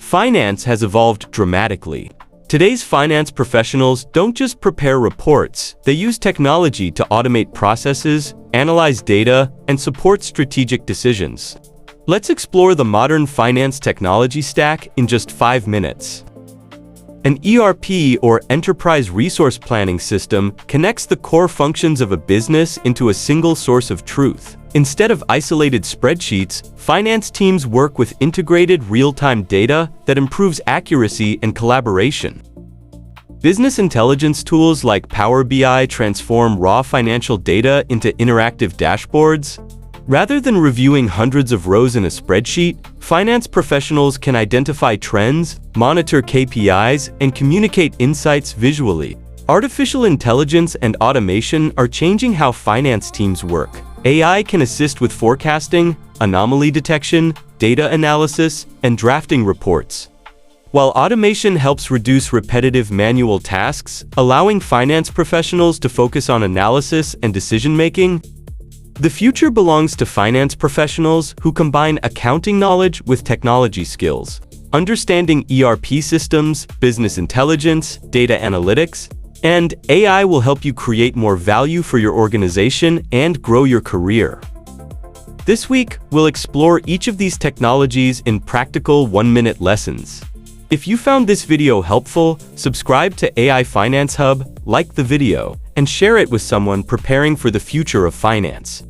Finance has evolved dramatically. Today's finance professionals don't just prepare reports, they use technology to automate processes, analyze data, and support strategic decisions. Let's explore the modern finance technology stack in just 5 minutes. An ERP, or Enterprise Resource Planning system, connects the core functions of a business into a single source of truth. Instead of isolated spreadsheets, finance teams work with integrated real-time data that improves accuracy and collaboration. Business intelligence tools like Power BI transform raw financial data into interactive dashboards. Rather than reviewing hundreds of rows in a spreadsheet, finance professionals can identify trends, monitor KPIs, and communicate insights visually. Artificial intelligence and automation are changing how finance teams work. AI can assist with forecasting, anomaly detection, data analysis, and drafting reports. While automation helps reduce repetitive manual tasks, allowing finance professionals to focus on analysis and decision-making, the future belongs to finance professionals who combine accounting knowledge with technology skills. Understanding ERP systems, business intelligence, data analytics, and AI will help you create more value for your organization and grow your career. This week, we'll explore each of these technologies in practical 1-minute lessons. If you found this video helpful, subscribe to AI Finance Hub, like the video, and share it with someone preparing for the future of finance.